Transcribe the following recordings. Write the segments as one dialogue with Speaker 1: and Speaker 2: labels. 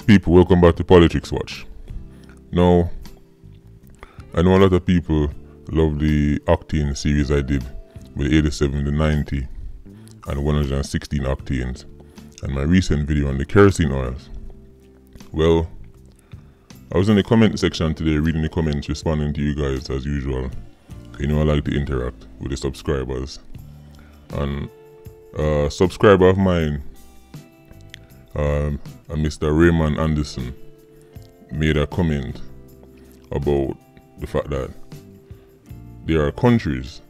Speaker 1: people, welcome back to Politics Watch. Now, I know a lot of people love the octane series I did with the 87, the 90 and 116 octanes, and my recent video on the kerosene oils. Well, I was in the comment section today reading the comments, responding to you guys as usual. You know I like to interact with the subscribers. And a subscriber of mine, Mr. Raymond Anderson, made a comment about the fact that there are countries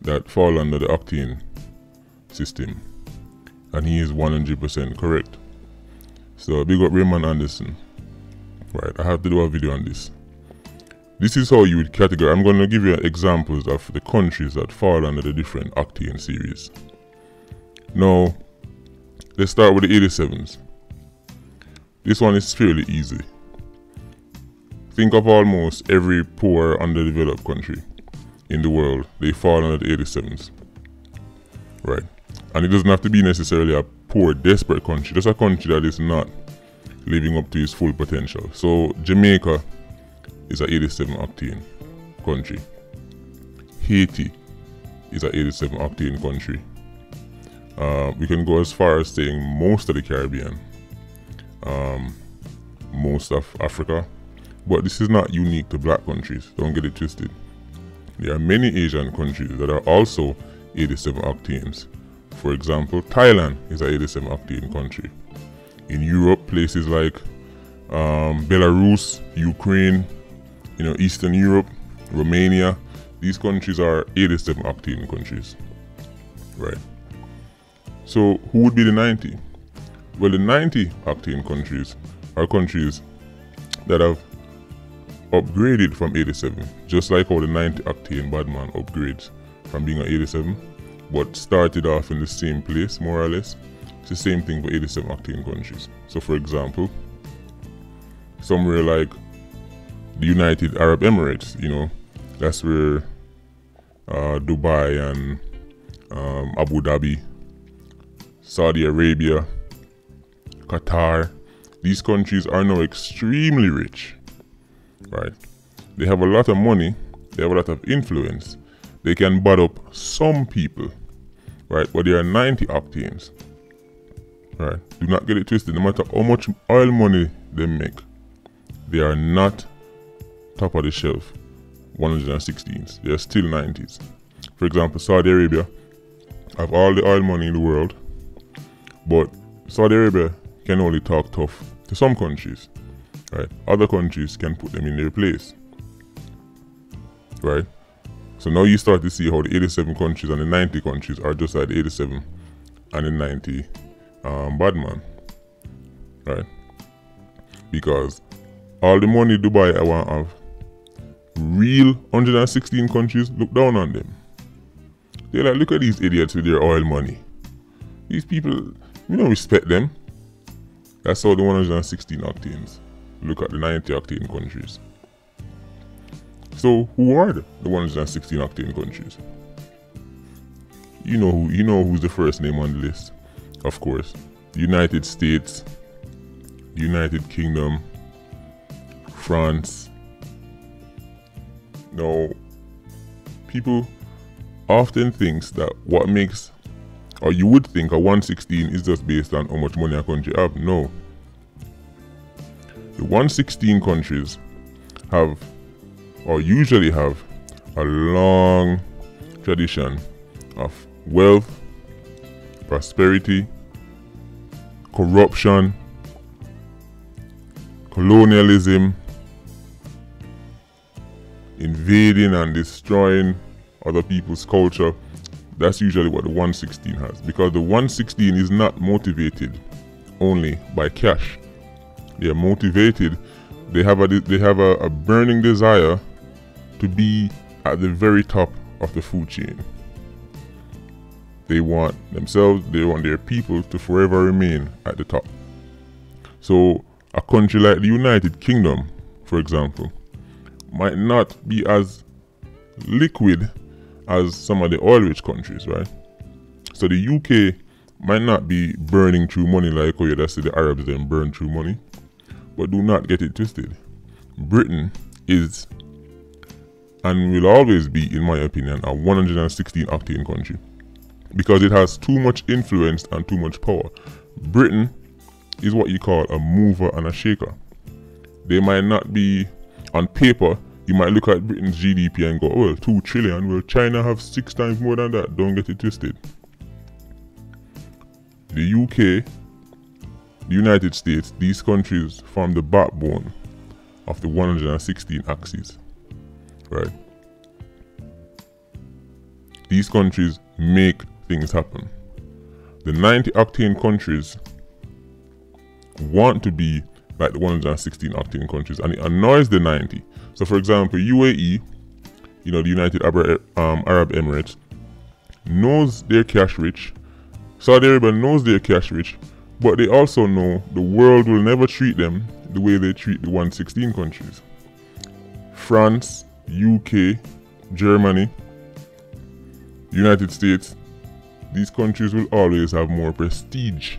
Speaker 1: that fall under the octane system, and he is 100% correct. So big up Raymond Anderson. Right, I have to do a video on this. This is how you would categorize. I'm going to give you examples of the countries that fall under the different octane series. Now, let's start with the 87s. This one is fairly easy. Think of almost every poor underdeveloped country in the world. They fall under the 87s. Right. And it doesn't have to be necessarily a poor, desperate country. Just a country that is not living up to its full potential. So Jamaica is an 87 octane country. Haiti is an 87 octane country. We can go as far as saying most of the Caribbean, most of Africa, but this is not unique to black countries, don't get it twisted. There are many Asian countries that are also 87 octanes. For example, Thailand is an 87 octane country. In Europe, places like Belarus, Ukraine, Eastern Europe, Romania, these countries are 87 octane countries. Right. So who would be the 90? Well, the 90 octane countries are countries that have upgraded from 87, just like how the 90 octane Badman upgrades from being an 87, but started off in the same place, more or less. It's the same thing for 87 octane countries. So for example, somewhere like the United Arab Emirates, that's where Dubai and Abu Dhabi, Saudi Arabia, Qatar, these countries are now extremely rich, right? They have a lot of money, they have a lot of influence, they can butt up some people, right? But they are 90 octanes, right? Do not get it twisted. No matter how much oil money they make, they are not top of the shelf 116s. They are still 90s. For example, Saudi Arabia have all the oil money in the world, but Saudi Arabia can only talk tough to some countries, right? Other countries can put them in their place, right? So now you start to see how the 87 countries and the 90 countries are just like the 87 and the 90 Badman, right? Because all the money Dubai I want to have, real 116 countries look down on them. They're like, look at these idiots with their oil money. These people, we don't respect them. That's how the 116 octanes look at the 90 octane countries. So who are the 116 octane countries? You know who's the first name on the list. Of course, the United States, the United Kingdom, France. Now, people often think that what makes, or you would think, a 116 is just based on how much money a country have. No. The 116 countries have, or usually have, a long tradition of wealth, prosperity, corruption, colonialism, invading and destroying other people's culture. That's usually what the 116 has, because the 116 is not motivated only by cash. They are motivated, they have a burning desire to be at the very top of the food chain. They want themselves, they want their people to forever remain at the top. So a country like the United Kingdom, for example, might not be as liquid as some of the oil-rich countries, right? So the UK might not be burning through money like how you see the Arabs then burn through money. But do not get it twisted. Britain is and will always be, in my opinion, a 116 octane country because it has too much influence and too much power. Britain is what you call a mover and a shaker. They might not be, on paper, you might look at Britain's GDP and go, well, 2 trillion, well, China have 6 times more than that. Don't get it twisted. The UK, the United States, these countries form the backbone of the 116 axis, right? These countries make things happen. The 90 octane countries want to be like the 116 octane countries, and it annoys the 90. So for example, UAE, the United Arab Emirates, knows they're cash rich. Saudi Arabia knows they're cash rich, but they also know the world will never treat them the way they treat the 116 countries. France, UK, Germany, United States, these countries will always have more prestige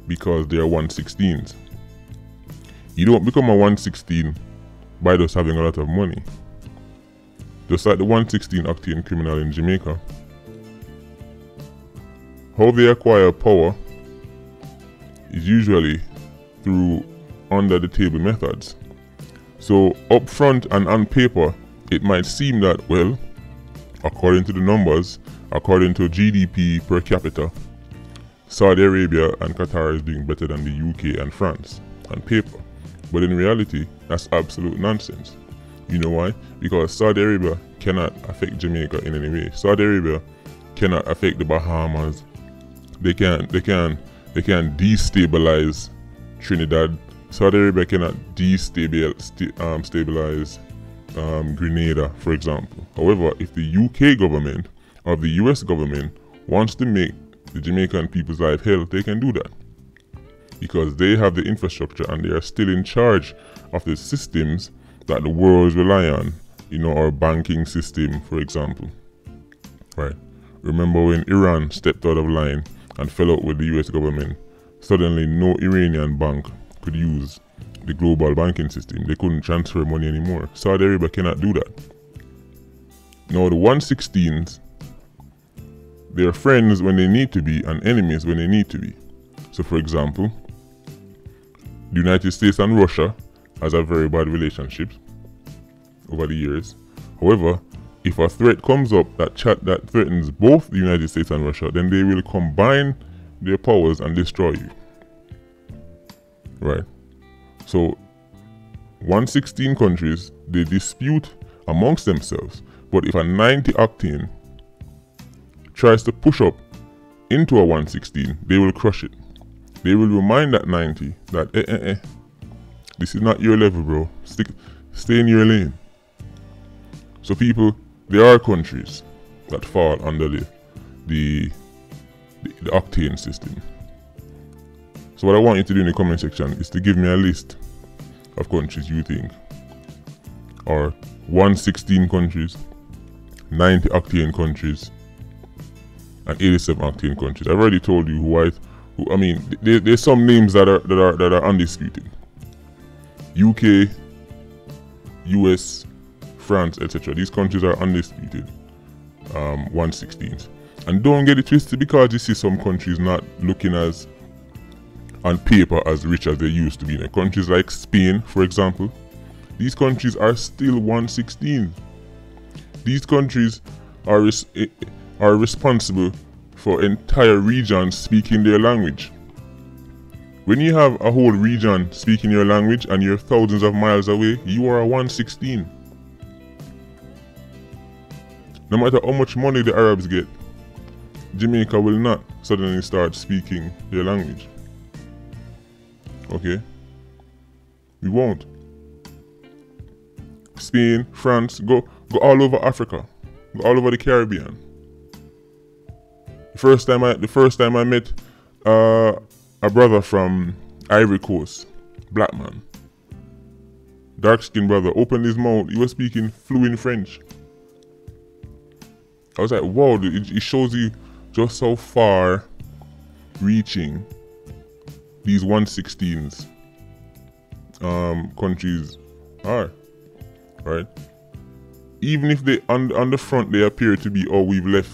Speaker 1: because they are 116s. You don't become a 116 by just having a lot of money. Just like the 116 octane criminal in Jamaica. How they acquire power is usually through under the table methods. So up front and on paper, it might seem that, well, according to the numbers, according to GDP per capita, Saudi Arabia and Qatar is doing better than the UK and France on paper. But in reality, that's absolute nonsense. You know why? Because Saudi Arabia cannot affect Jamaica in any way. Saudi Arabia cannot affect the Bahamas. They can destabilize Trinidad. Saudi Arabia cannot stabilize Grenada, for example. However, if the UK government or the US government wants to make the Jamaican people's life hell, they can do that. Because they have the infrastructure and they are still in charge of the systems that the world rely on, our banking system, for example. Right? Remember when Iran stepped out of line and fell out with the US government, suddenly no Iranian bank could use the global banking system. They couldn't transfer money anymore. Saudi Arabia cannot do that. Now the 116s, they're friends when they need to be and enemies when they need to be. So for example, the United States and Russia has a very bad relationship over the years. However, if a threat comes up that threatens both the United States and Russia, then they will combine their powers and destroy you. Right? So 116 countries, they dispute amongst themselves. But if a 90 octane tries to push up into a 116, they will crush it. They will remind that 90 that this is not your level, bro. Stay in your lane. So people, there are countries that fall under the octane system. So what I want you to do in the comment section is to give me a list of countries you think are 116 countries, 90 octane countries, and 87 octane countries. I've already told you there's some names that are undisputed. UK, US, France, etc. These countries are undisputed 116s. And don't get it twisted, because you see some countries not looking as on paper as rich as they used to be. Now, countries like Spain, for example, these countries are still 116. These countries are responsible for entire regions speaking their language. When you have a whole region speaking your language and you're thousands of miles away, you are a 116. No matter how much money the Arabs get, Jamaica will not suddenly start speaking their language. Okay? We won't. Spain, France, go all over Africa. Go all over the Caribbean. The first time I met a brother from Ivory Coast, black man, dark-skinned brother, opened his mouth, he was speaking fluent French. I was like, wow, it shows you just how far reaching these 116s countries are, right? Even if they on the front they appear to be, oh, we've left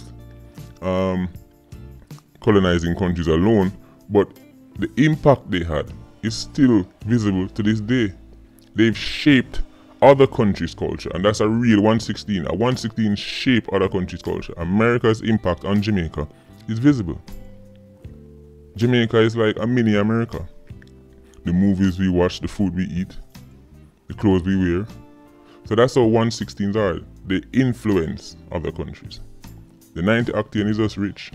Speaker 1: colonizing countries alone, but the impact they had is still visible to this day. They've shaped other countries' culture, and that's a real 116. A 116 shape other countries' culture. America's impact on Jamaica is visible. Jamaica is like a mini America. The movies we watch, the food we eat, the clothes we wear. So that's how 116s are. They influence other countries. The 90 octane is just rich,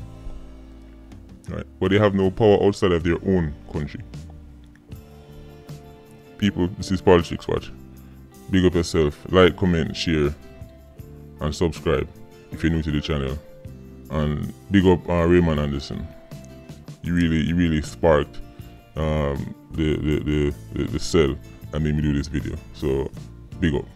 Speaker 1: right? But they have no power outside of their own country. People, this is Politics Watch. Big up yourself. Like, comment, share, and subscribe if you're new to the channel. And big up Raymond Anderson. You really sparked the cell and made me do this video. So big up.